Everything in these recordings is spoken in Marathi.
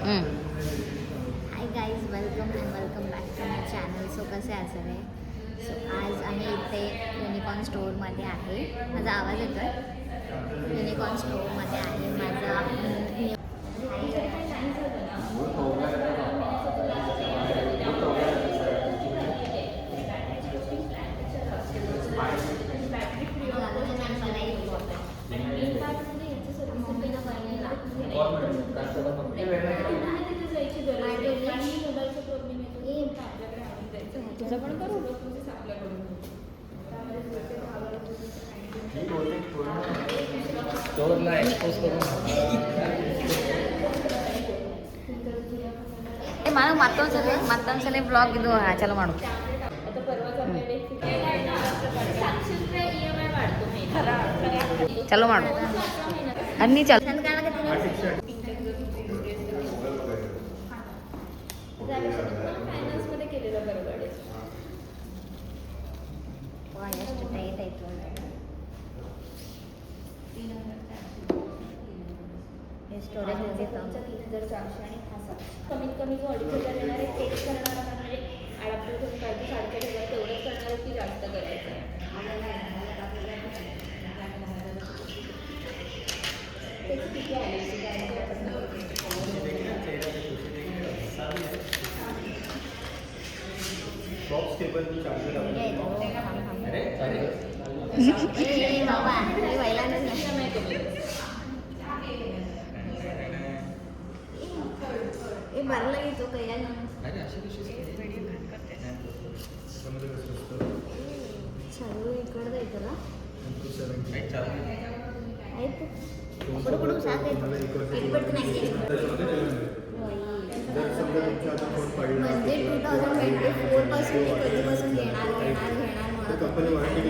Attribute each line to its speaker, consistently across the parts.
Speaker 1: High guys, welcome back to my channel. So कसे आहे सगळे? सो आज आम्ही इथे युनिकॉर्न स्टोअरमध्ये आहे. माझा आवाज येतो? युनिकॉर्न स्टोअरमध्ये आहे. माझा तुझं पण करू. मानो ಮತ್ತೊಂದ್ಸಲ ಬ್ಲಾಗ್ ಇದು ಚಾಲು ಮಾಡು. ಚಾಲು ಮಾಡು ಅನ್ನಿ ಚಾಲು. ಎಷ್ಟು ಟೈಟ್ ಆಯ್ತು. स्टोरेज मध्ये 3,400 आणि कमीत कमी जो 2,500 येणार आहे तेच करणार म्हणजे ॲडॅप्टर करून पाहिजे 4,500 तेवढंच करणार आहे की जास्त करायचं आहे. तेच किती आले बाबा व्हायला भरला घेतो काही चालू इकडं जायचं ना म्हणजे 2024 पासून कधीपासून घेणार company warranty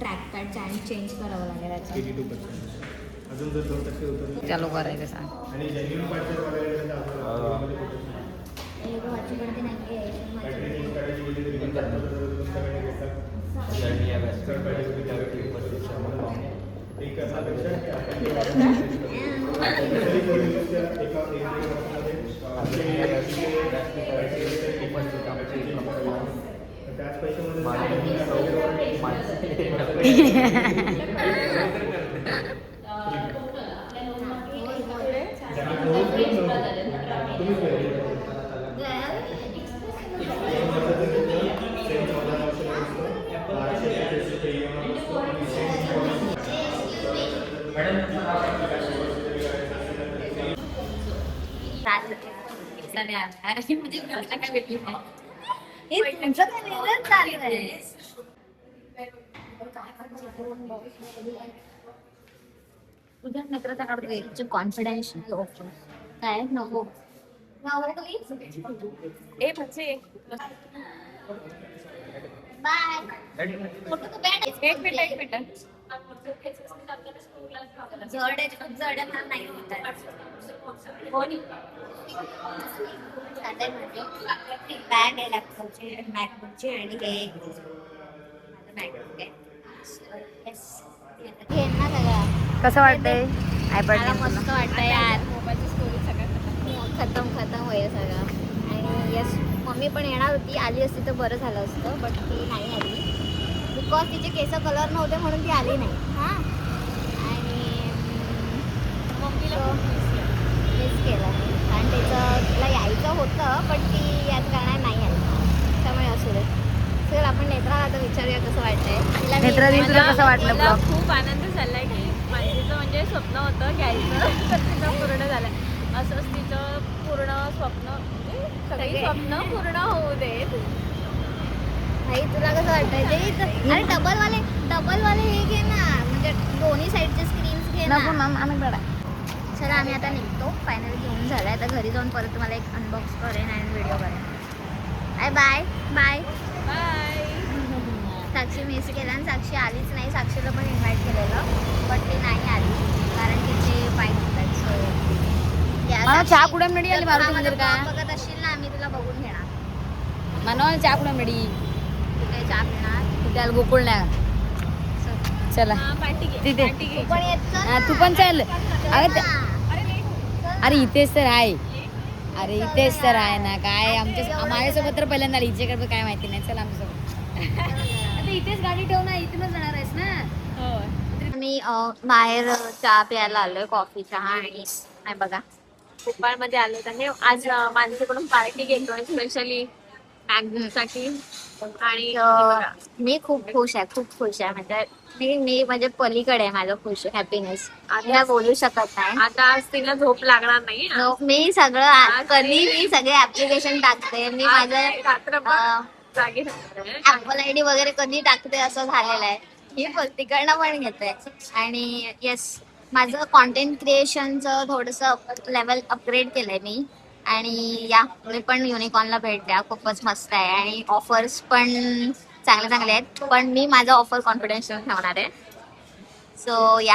Speaker 1: track pad change करावं लागेल. अजून जर 2% होतं चालू करायचं सांग. आणि जेन्युइन पार्ट जर माझी पडते नाही त्याच पैशामध्ये तुझ्या मित्राचा काढतो कॉन्फिडेन्शियल ऑप्शन काय नको ए बच्चे बाय. एक मिनिट जड आहे खूप जड आहे मला नाही होत बॅग आहे लॅपटॉपची मॅकबुकची आणि हे मॅकबुक आहे. कसं वाटतंय? मला मस्त वाटतंय यार. मोबाईलची स्टोरी सगळं खतम होईल सगळं. आणि यस मम्मी पण येणार होती, आली असती तर बरं झालं असतं बट ती नाही आली बिकॉज तिचे केस कलर नव्हते म्हणून ती आली नाही. हां आणि मम्मीला मिस केलं कारण तिला यायचं होतं पण ती याच कारणाने नाही आली त्यामुळे असू दे. चल आपण नेत्राला आता विचारूया कसं वाटतंय. तुला कसं वाटलं?
Speaker 2: खूप आनंद झालाय की माझं म्हणजे स्वप्न होतं घ्यायचं तर तिचं पूर्ण झालं. असंच तिचं पूर्ण स्वप्न सगळी स्वप्न पूर्ण होऊ देत.
Speaker 1: भाई तुला कसं वाटतंय ते? अरे डबलवाले हे घे ना म्हणजे दोन्ही साईडचे स्क्रीन्स घे ना. आम्ही बडा चला आम्ही आता निघतो. फायनली घेऊन झालं आता घरी जाऊन परत तुम्हाला एक अनबॉक्स करेन आणि व्हिडिओ करेन. Bye bye bye. Sakshi miss केला आणि साक्षी आलीच नाही. साक्षीला पण इन्व्हाइट केलेलं बट ती नाही आली कारण तिचे बाईक होतात. चहा कुठे मिळाली बघत असशील ना आम्ही तुला बघून घेणार.
Speaker 2: मनोज चहा कुठे मिळी
Speaker 1: तू काय चहा पिणार?
Speaker 2: त्याला गोकुळ नाही चला तिथे
Speaker 1: तू पण येत चल
Speaker 2: हा,
Speaker 1: ना.
Speaker 2: तू पण चल. अरे ते-
Speaker 1: चल
Speaker 2: अरे
Speaker 1: ना.
Speaker 2: इथेच तर आहे. अरे इथेच तर आहे ना काय आमच्या माझ्यासोबत तर पहिल्यांदा आली. हिच्याकडे काय माहिती नाही. चल आमच्यासोबत. आता इथेच गाडी ठेव ना. इथूनच जाणार आहेस ना.
Speaker 1: मी बाहेर चहा प्यायला आलोय, कॉफी चहा आणि नाही बघा
Speaker 2: भोपाळमध्ये आलो आणि आज माझ्याकडून पार्टी घेतोय स्पेशली साठी आणि
Speaker 1: मी खूप खुश आहे, खूप खुश आहे. म्हणजे मी म्हणजे पलीकडे आहे माझं खुश हॅपीनेस. आता बोलू शकत नाही.
Speaker 2: आता आज तिला झोप लागणार नाही.
Speaker 1: मी सगळं कधी मी सगळे ऍप्लिकेशन टाकते. मी माझं
Speaker 2: रात्रभर जागी राहणार आहे.
Speaker 1: ऍपल आयडी वगैरे कधी टाकते असं झालेलं आहे. मी तिकडनं पण घेते आणि येस माझं कॉन्टेंट क्रिएशनचं थोडंसं लेवल अपग्रेड केलंय मी. आणि या तुम्ही पण युनिकॉर्नला भेट द्या, खूपच मस्त आहे आणि ऑफर्स पण चांगले चांगले आहेत. पण मी माझा ऑफर कॉन्फिडन्शियल ठेवणार आहे. सो या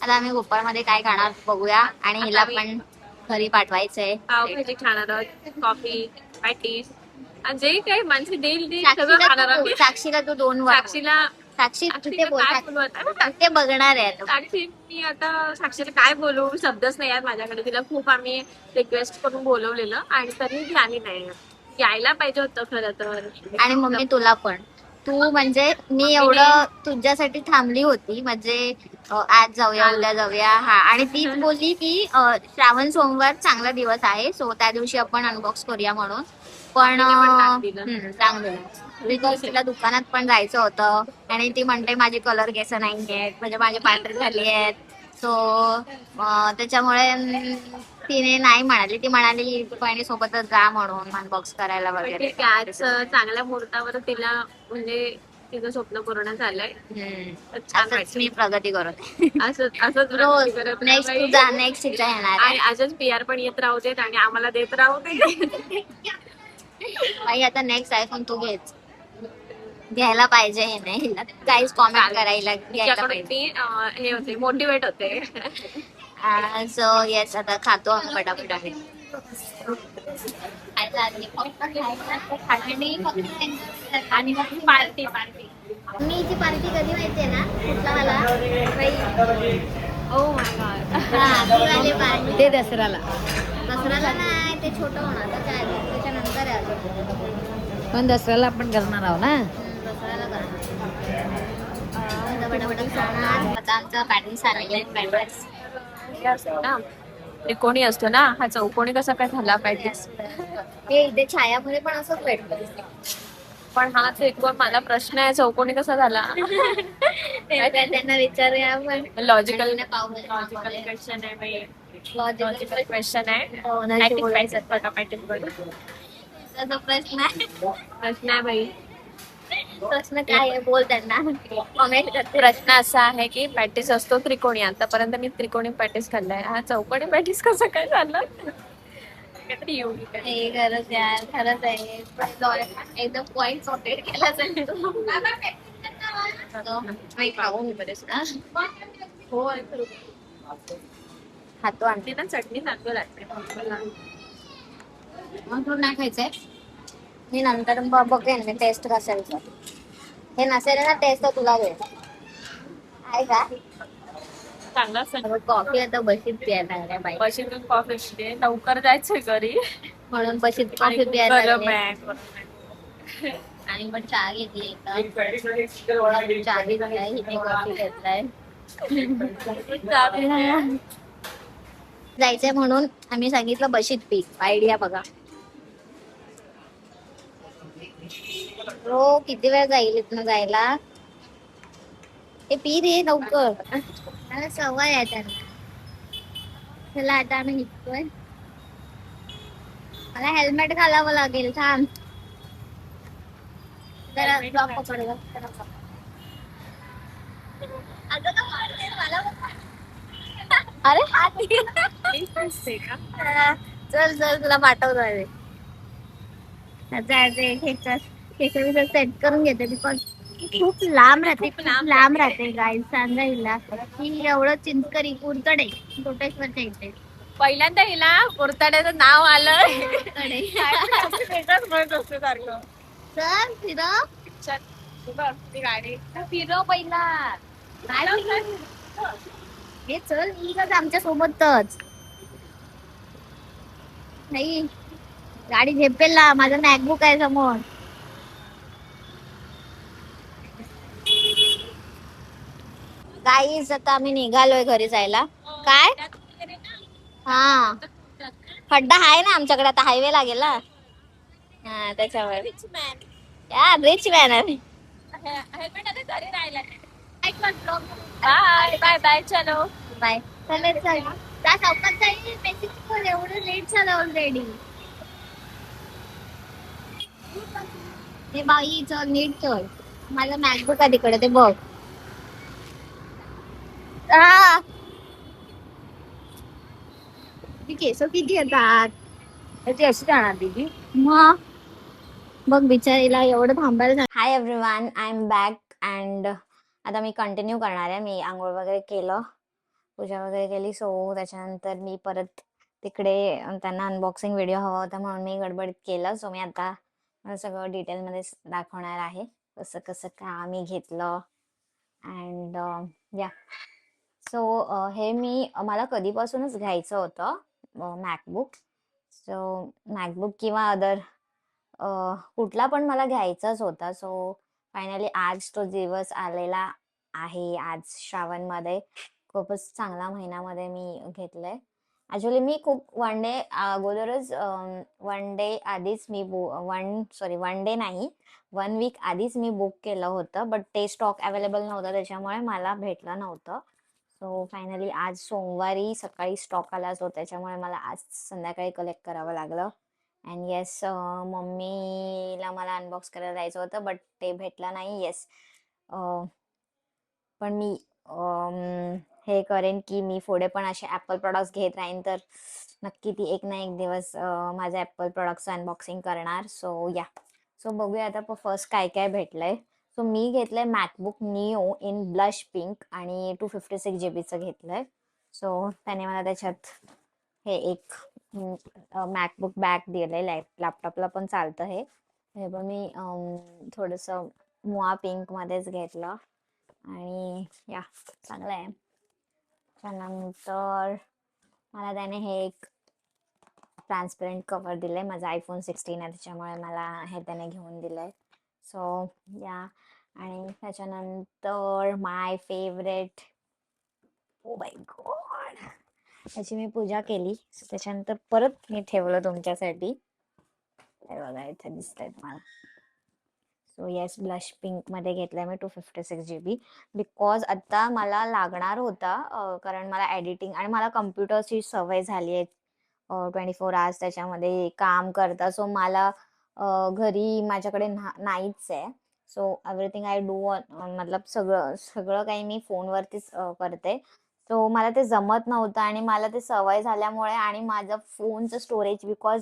Speaker 1: आता आम्ही भोपाळमध्ये काय खाणार बघूया आणि हिला पण घरी पाठवायचंय.
Speaker 2: पावभाजी खाणार आहोत, कॉफी पॅटीस जे काही माणसे देईल ते सगळं खाणार आहोत.
Speaker 1: साक्षीला तू 2 वर साक्षी तिथे बोल,
Speaker 2: काय बोलू आता?
Speaker 1: ते बघणार आहे आता.
Speaker 2: साक्षी मी आता साक्षीला काय बोलू शब्दच नाही आहेत माझ्याकडे. तिला खूप आम्ही रिक्वेस्ट करून बोलवलेलं आणि तरी ती आली नाही. यायला पाहिजे होतं खरं तर.
Speaker 1: आणि मम्मी तुला पण तू म्हणजे मी एवढं तुझ्यासाठी थांबली होती. म्हणजे आज जाऊया उद्या जाऊया हा आणि तीच बोलली की श्रावण सोमवार चांगला दिवस आहे सो त्या दिवशी आपण अनबॉक्स करूया म्हणून. पण चांगलं बिकॉज तिला दुकानात पण जायचं होतं आणि ती म्हणते माझी कलर केस नाही आहेत म्हणजे माझी पांढरी झाली आहेत. सो त्याच्यामुळे तिने नाही म्हणाली. ती म्हणाली बहिणी सोबतच जा म्हणून अनबॉक्स करायला वगैरे.
Speaker 2: आज चांगल्या मुहूर्तावर तिला म्हणजे तिचं स्वप्न पूर्ण झालंय. छान
Speaker 1: असंच मी प्रगती करते.
Speaker 2: असंच
Speaker 1: रोज नेक्स्ट तुझा नेक्स्ट तिचा येणार
Speaker 2: आणि आजच पीआर पण येत राहू देत आणि आम्हाला देत राहू दे.
Speaker 1: बाई आता नेक्स्ट आयफोन तू घ्यायला पाहिजे. हे नाही हिला काहीच कॉमेंट करायला घ्यायला पाहिजे.
Speaker 2: हे होते मोटिवेट होते.
Speaker 1: सो येस आता खातो आम्ही पटापट आहे.
Speaker 2: आणि पार्टी
Speaker 1: मी ती पार्टी कधी माहितीये ना कुठला मला
Speaker 2: ओ माय गॉड
Speaker 1: पार्टी
Speaker 2: ते दसऱ्याला
Speaker 1: दसऱ्याला नाही ते छोटं होणार त्याच्यानंतर आहे अजून.
Speaker 2: पण दसऱ्याला आपण करणार आहोत ना.
Speaker 1: दसऱ्याला करणार आता आमचं पॅटर्न चाललेलं
Speaker 2: ना त्रिकोणी असतो ना हा चौकोनी कसा काय झाला पाहिजे.
Speaker 1: हे इथे छायामध्ये पण असंच भेटतं.
Speaker 2: पण हा त्रिकोण मला प्रश्न आहे चौकोनी कसा झाला.
Speaker 1: त्यांना विचारूया आपण.
Speaker 2: लॉजिकल
Speaker 1: लॉजिकल
Speaker 2: क्वेश्चन आहे बाई.
Speaker 1: लॉजिकल
Speaker 2: क्वेश्चन आहे.
Speaker 1: प्रश्न आहे.
Speaker 2: प्रश्न आहे बाई.
Speaker 1: प्रश्न काय आहे बोल त्यांना कॉमेंट करते.
Speaker 2: प्रश्न असा आहे की पॅटीस असतो त्रिकोणी. आतापर्यंत मी त्रिकोणी पॅटीस खाल्लाय. हा चौकोनी पॅटीस कसं काय झालं.
Speaker 1: हे खरंच यार खरंच आहे एकदम पॉइंट सॉर्टेड केला जाईल. खातो आणते
Speaker 2: ना चटणी चांगलं लागते.
Speaker 1: मग तुला नाही खायचंय. मी नंतर बघेन मी टेस्ट कसेल तर. हे नसेल ना टेस्ट तर तुला दे आहे का
Speaker 2: चांगला
Speaker 1: कॉफी आता बशीत प्यायला लागल्या बाई.
Speaker 2: बशीतून कॉफी पिते. लवकर जायचंय घरी
Speaker 1: म्हणून बशीत कॉफी प्यायला
Speaker 2: गरम
Speaker 1: लागले.
Speaker 2: आहे.
Speaker 1: आणि पण चहा घेतली चहा घेतलाय हिने कॉफी घेतलाय. जायचंय म्हणून आम्ही सांगितलं बशीत पी. आयडिया बघा. हो किती वेळ जाईल इथनं जायला. हे पी रे लवकर. मला सवय आहे त्यांना. चला आता आम्ही निघतोय. मला हेल्मेट घालावं लागेल थांब जरा ड्रॉप पकडलं. अरे चल चल तुला पाठवतो आहे. सेट करून घेते बिकॉज खूप लांब राहते. खूप लांब राहते गाईड सांगा हिला की एवढं चिंचकरी कुरकडे कोटेश्वरच्या इथे
Speaker 3: पहिल्यांदा हिला कुर्ताड्याचं नाव आलं
Speaker 1: कडे.
Speaker 3: सारखं
Speaker 1: चल फिरव.
Speaker 3: चल, हे बघ, ती गाडी
Speaker 2: फिरव पहिला.
Speaker 1: हे चल इथंच आमच्या सोबतच. नाही गाडी झेपेल ना, माझं मॅकबुक आहे समोर. गाईज आता आम्ही निघालोय घरी जायला. काय हा खड्डा आहे ना आमच्याकडे, आता हायवे लागेल ना. हा त्याच्यावर या रिच मॅन आहे.
Speaker 3: बाय बाय बाय, चलो
Speaker 1: बाय. चल चल त्या चौकात जाईल मेसेज कर, एवढं लेट झालं ऑलरेडी. हे बाई चल नीट चल, माझं मॅकबुक आहे तिकडे ते बघ. हा ती केस किती येतात.
Speaker 2: ती अशी जाणार दीदी.
Speaker 1: मग बघ बिचारीला एवढं थांबायला. Hi everyone, I am back and आता मी कंटिन्यू करणार आहे. मी आंघोळ वगैरे केलं, पूजा वगैरे केली. सो त्याच्यानंतर मी परत तिकडे त्यांना अनबॉक्सिंग व्हिडिओ हवा होता म्हणून मी गडबडीत केलं. सो मी आता सगळं डिटेलमध्ये दाखवणार आहे, कसं कसं का मी घेतलं. अँड या सो हे मला कधीपासूनच घ्यायचं होतं मॅकबुक. सो मॅकबुक किंवा अदर कुठला पण मला घ्यायचाच होता. सो फायनली आज तो दिवस आलेला आहे. आज श्रावणमध्ये खूपच चांगला महिन्यामध्ये मी घेतलंय. ॲक्च्युली मी खूप वन डे अगोदरच वन डे आधीच मी वन डे नाही, 1 वीक आधीच मी बुक केलं होतं. बट ते स्टॉक अवेलेबल नव्हतं, त्याच्यामुळे मला भेटलं नव्हतं. सो फायनली आज सोमवारी सकाळी स्टॉक आला, सो त्याच्यामुळे मला आज संध्याकाळी कलेक्ट करावं लागलं. अँड येस मम्मीला मला अनबॉक्स करायला जायचं होतं, बट ते भेटलं नाही. येस पण मी हे करेन की मी पुढे पण असे ॲपल प्रॉडक्ट्स घेत राहीन, तर नक्की ती एक ना एक दिवस माझ्या ॲपल प्रॉडक्टचं अनबॉक्सिंग करणार. सो या सो बघूया आता फर्स्ट काय काय भेटलंय. सो मी घेतलंय MacBook neo in blush pink आणि 256 GB घेतलंय. सो त्याने मला त्याच्यात हे एक मॅकबुक बॅग दिलंय. लॅपटॉपला पण चालतं हे. हे पण मी थोडंसं मुआ पिंक मध्येच घेतलं आणि या चांगलं आहे. त्यानंतर मला त्याने हे एक ट्रान्सपरंट कव्हर दिलंय. माझा iPhone 16 आहे त्याच्यामुळे मला हे त्याने घेऊन दिलंय. सो या आणि त्याच्यानंतर माय फेवरेट, ओ माय गॉड, त्याची मी पूजा केली. त्याच्यानंतर परत मी ठेवलं तुमच्यासाठी. हे बघा इथे दिसतंय मला. सो येस ब्लश पिंक मध्ये घेतलाय मी 256 GB, बिकॉज आता मला लागणार होता कारण मला एडिटिंग आणि मला कम्प्युटरची सवय झाली आहे. 24 आवर्स त्याच्यामध्ये काम करता. सो मला घरी माझ्याकडे नाहीच आहे. सो एव्हरीथिंग आय डू मतलब सगळं सगळं काही मी फोनवरतीच करते. सो मला ते जमत नव्हतं आणि मला ते सवय झाल्यामुळे आणि माझं फोनचं स्टोरेज बिकॉज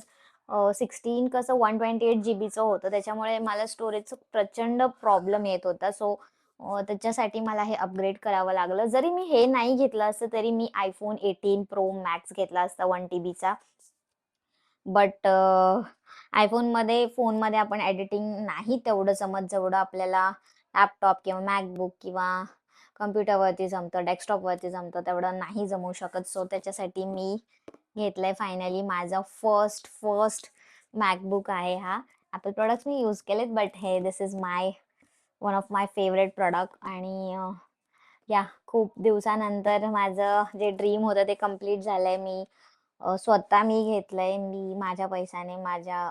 Speaker 1: 16 कसं 128 GBचं होतं, त्याच्यामुळे मला स्टोरेजचं प्रचंड प्रॉब्लेम येत होता. सो त्याच्यासाठी मला हे अपग्रेड करावं लागलं. जरी मी हे नाही घेतलं असतं तरी मी iPhone 18 Pro Max घेतला असता 1 TBचा. बट आयफोनमध्ये फोनमध्ये आपण एडिटिंग नाही तेवढं जमत जेवढं आपल्याला लॅपटॉप किंवा मॅकबुक किंवा कम्प्युटरवरती जमतं, डेस्कटॉपवरती जमतं, तेवढं नाही जमू शकत. सो त्याच्यासाठी मी घेतलंय फायनली माझा फर्स्ट मॅकबुक आहे हा. ॲपल प्रोडक्ट्स मी यूज केलेत, बट हे this is one of my favourite product. आणि या खूप दिवसानंतर माझं जे ड्रीम होतं ते कम्प्लीट झालंय. स्वतः मी घेतलंय, मी माझ्या पैशाने माझ्या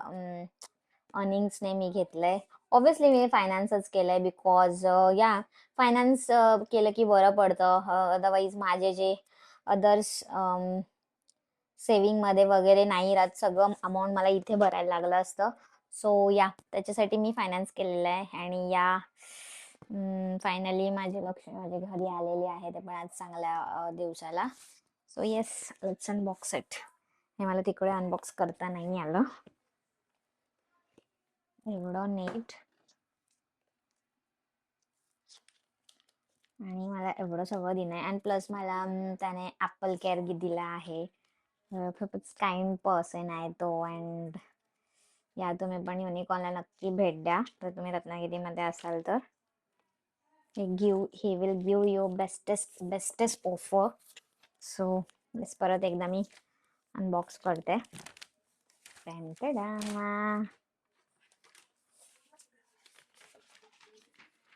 Speaker 1: अर्निंग्सने मी घेतलंय. ऑब्विसली मी फायनान्सच केलंय बिकॉज या फायनान्स केलं की बरं पडतं. अदरवाईज माझे जे अदर्स सेविंगमध्ये वगैरे नाही राहत, सगळं अमाऊंट मला इथे भरायला लागलं असतं. सो या त्याच्यासाठी मी फायनान्स केलेलं आहे. आणि या फायनली माझे लक्ष माझ्या घरी आलेले आहे, ते पण आज चांगल्या दिवसाला. So yes let's unbox it. हे मला तिकडे अनबॉक्स करता नाही आलं एवढं नीट, आणि मला एवढं सगळं दिलंय. अँड प्लस मला त्याने ॲपल केअर दिला आहे. खूपच काइंड पर्सन आहे तो. अँड या तुम्ही पण युनिकॉर्नला नक्की भेट द्या तर तुम्ही रत्नागिरीमध्ये असाल तर. He will give you bestest offer. So परत एकदा मी अनबॉक्स करते. टॅन-टॅडा.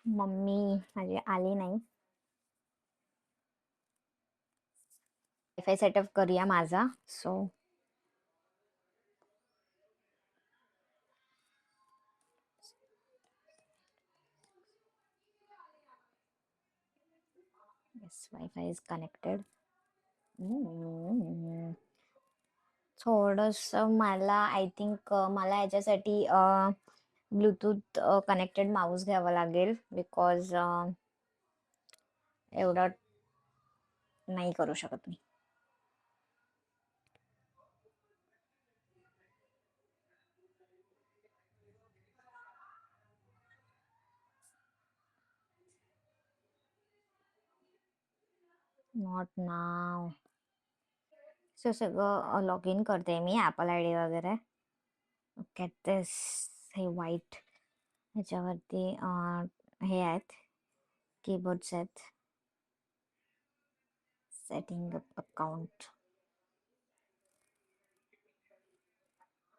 Speaker 1: मम्मी माझी आली नाही. वायफाय सेटअप करूया माझा. So yes, wifi is connected. थोडंसं मला आय थिंक मला याच्यासाठी ब्लूटूथ कनेक्टेड माऊस घ्यावा लागेल. बिकॉज एवढं नाही करू शकत मी. Not now. सो सगळं लॉग इन करते मी, ॲपल आय डी वगैरे. ओके, दिस हे व्हाईट ह्याच्यावरती हे आहेत, कीबोर्ड्स आहेत. Setting up account.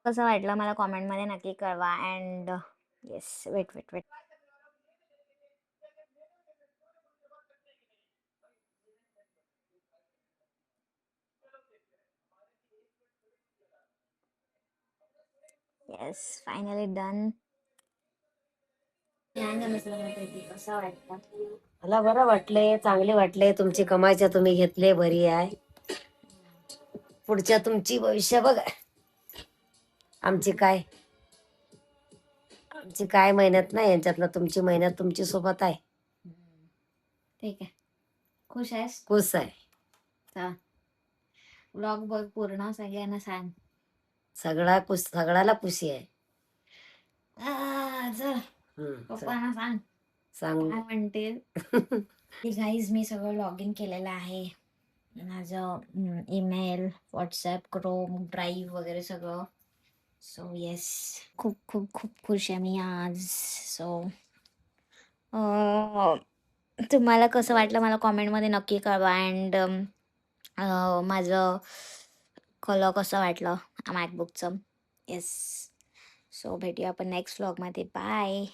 Speaker 1: कसं वाटलं मला कॉमेंटमध्ये नक्की कळवा. And yes, wait wait wait. Yes, finally done. कसं वाटतं?
Speaker 4: मला बरं वाटले, चांगले वाटले. तुमची कमाईच्या तुम्ही घेतले, बरी आहे. पुढच्या तुमची भविष्य बघा. आमची काय मेहनत नाही यांच्यातलं. तुमची मेहनत तुमची सोबत आहे.
Speaker 1: ठीक आहे. खुश आहेस?
Speaker 4: खुश आहे.
Speaker 1: व्लॉग बघ पूर्ण, सगळ्यांना सांग.
Speaker 4: सगळ्याला खुशी आहे.
Speaker 1: चल
Speaker 4: चल,
Speaker 1: पप्पांना सांग
Speaker 4: सांग.
Speaker 1: काय म्हणतील. गाईज मी सगळं लॉग इन केलेलं आहे. माझं ईमेल, व्हॉट्सॲप, क्रोम, ड्राईव्ह वगैरे सगळं. सो येस, खूप खूप खूप खुश आहे मी आज. सो तुम्हाला कसं वाटलं मला कॉमेंटमध्ये नक्की कळवा. अँड माझं कलर कसं वाटलं मॅकबुकचं. येस, सो भेटूया आपण नेक्स्ट व्लॉगमध्ये. बाय.